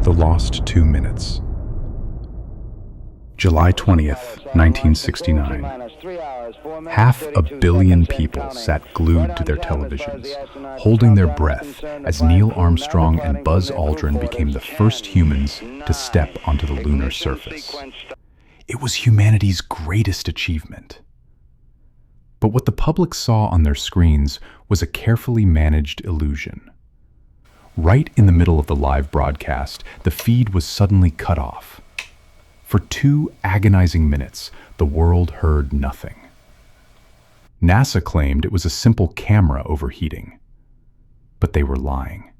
The Lost 2 Minutes. July 20th, 1969. 500 million people sat glued to their televisions, holding their breath as Neil Armstrong and Buzz Aldrin became the first humans to step onto the lunar surface. It was humanity's greatest achievement. But what the public saw on their screens was a carefully managed illusion. Right in the middle of the live broadcast, the feed was suddenly cut off. For 2 agonizing minutes, the world heard nothing. NASA claimed it was a simple camera overheating. But they were lying.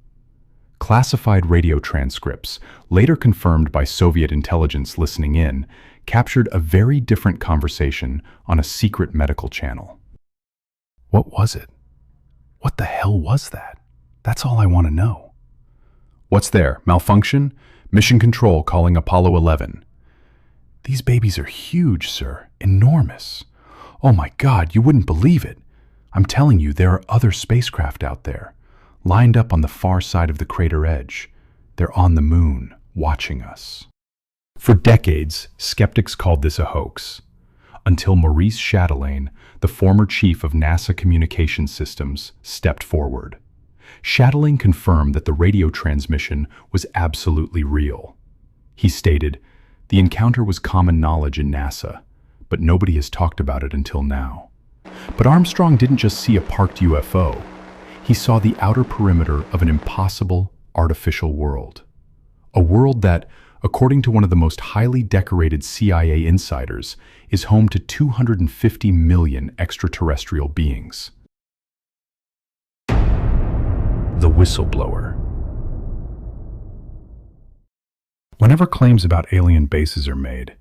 Classified radio transcripts, later confirmed by Soviet intelligence listening in, captured a very different conversation on a secret medical channel. What was it? What the hell was that? That's all I want to know. What's there? Malfunction? Mission Control calling Apollo 11. These babies are huge, sir. Enormous. Oh my God, you wouldn't believe it. I'm telling you, there are other spacecraft out there, lined up on the far side of the crater edge. They're on the moon, watching us. For decades, skeptics called this a hoax, until Maurice Chatelain, the former chief of NASA Communications Systems, stepped forward. Chatelain confirmed that the radio transmission was absolutely real. He stated, "The encounter was common knowledge in NASA, but nobody has talked about it until now." But Armstrong didn't just see a parked UFO. He saw the outer perimeter of an impossible, artificial world. A world that, according to one of the most highly decorated CIA insiders, is home to 250 million extraterrestrial beings. The whistleblower. Whenever claims about alien bases are made,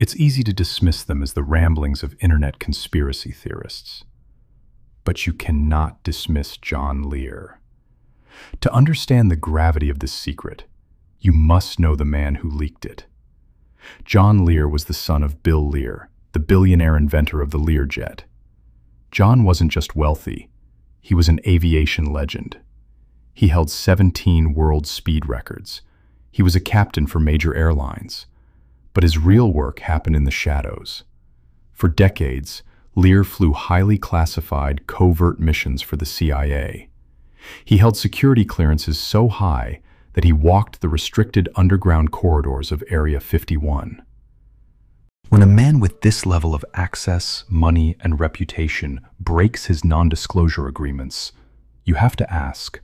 it's easy to dismiss them as the ramblings of internet conspiracy theorists. But you cannot dismiss John Lear. To understand the gravity of this secret, you must know the man who leaked it. John Lear was the son of Bill Lear, the billionaire inventor of the Learjet. John wasn't just wealthy, he was an aviation legend. He held 17 world speed records. He was a captain for major airlines. But his real work happened in the shadows. For decades, Lear flew highly classified covert missions for the CIA. He held security clearances so high that he walked the restricted underground corridors of Area 51. When a man with this level of access, money, and reputation breaks his non-disclosure agreements, you have to ask,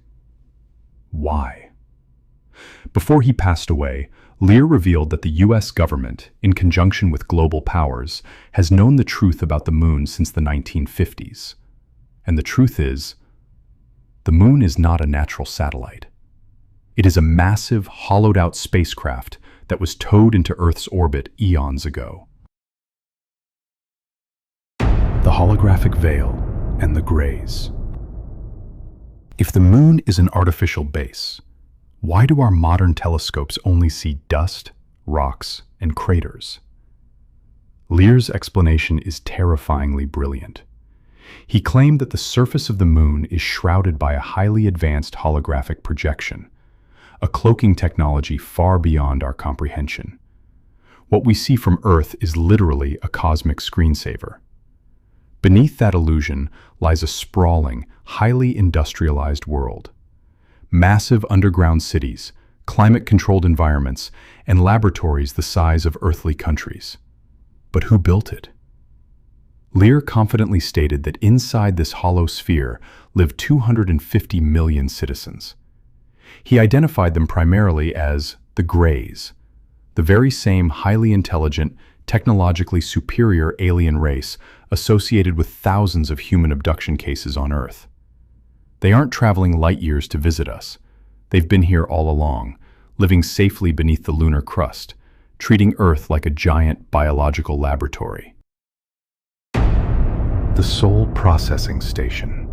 why? Before he passed away, Lear revealed that the US government, in conjunction with global powers, has known the truth about the moon since the 1950s. And the truth is, the moon is not a natural satellite. It is a massive, hollowed-out spacecraft that was towed into Earth's orbit eons ago. The holographic veil and the grays. If the moon is an artificial base, why do our modern telescopes only see dust, rocks, and craters? Lear's explanation is terrifyingly brilliant. He claimed that the surface of the moon is shrouded by a highly advanced holographic projection, a cloaking technology far beyond our comprehension. What we see from Earth is literally a cosmic screensaver. Beneath that illusion lies a sprawling, highly industrialized world. Massive underground cities, climate-controlled environments, and laboratories the size of earthly countries. But who built it? Lear confidently stated that inside this hollow sphere lived 250 million citizens. He identified them primarily as the Greys, the very same highly intelligent, technologically superior alien race associated with thousands of human abduction cases on Earth. They aren't traveling light years to visit us. They've been here all along, living safely beneath the lunar crust, treating Earth like a giant biological laboratory. The Soul Processing Station.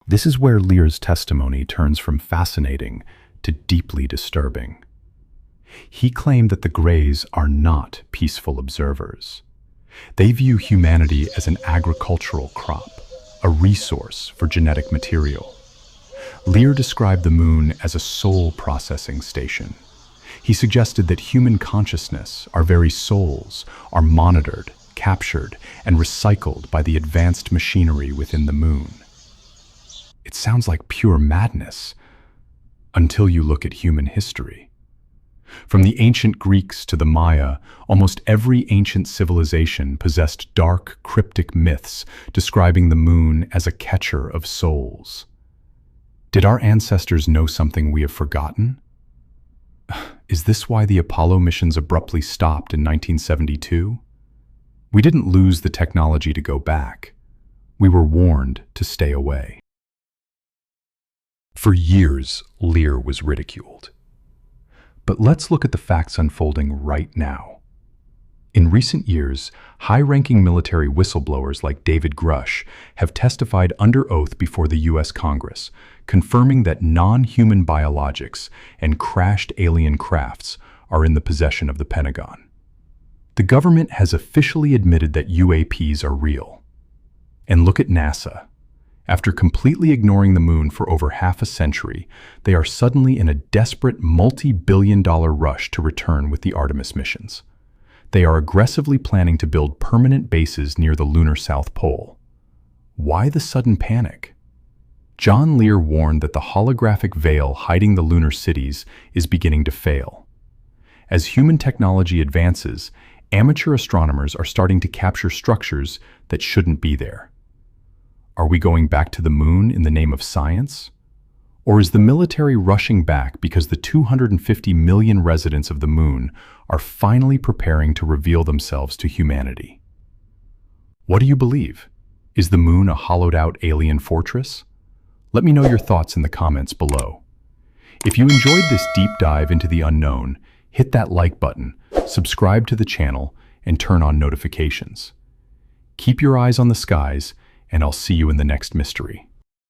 This is where Lear's testimony turns from fascinating to deeply disturbing. He claimed that the Greys are not peaceful observers. They view humanity as an agricultural crop, a resource for genetic material. Lear described the moon as a soul processing station. He suggested that human consciousness, our very souls, are monitored, captured, and recycled by the advanced machinery within the moon. It sounds like pure madness, until you look at human history. From the ancient Greeks to the Maya, almost every ancient civilization possessed dark, cryptic myths describing the moon as a catcher of souls. Did our ancestors know something we have forgotten? Is this why the Apollo missions abruptly stopped in 1972? We didn't lose the technology to go back. We were warned to stay away. For years, Lear was ridiculed. But let's look at the facts unfolding right now. In recent years, high-ranking military whistleblowers like David Grush have testified under oath before the U.S. Congress, confirming that non-human biologics and crashed alien crafts are in the possession of the Pentagon. The government has officially admitted that UAPs are real. And look at NASA. After completely ignoring the moon for over half a century, they are suddenly in a desperate multi-billion-dollar rush to return with the Artemis missions. They are aggressively planning to build permanent bases near the lunar South Pole. Why the sudden panic? John Lear warned that the holographic veil hiding the lunar cities is beginning to fail. As human technology advances, amateur astronomers are starting to capture structures that shouldn't be there. Are we going back to the moon in the name of science? Or is the military rushing back because the 250 million residents of the moon are finally preparing to reveal themselves to humanity? What do you believe? Is the moon a hollowed-out alien fortress? Let me know your thoughts in the comments below. If you enjoyed this deep dive into the unknown, hit that like button, subscribe to the channel, and turn on notifications. Keep your eyes on the skies, and I'll see you in the next mystery.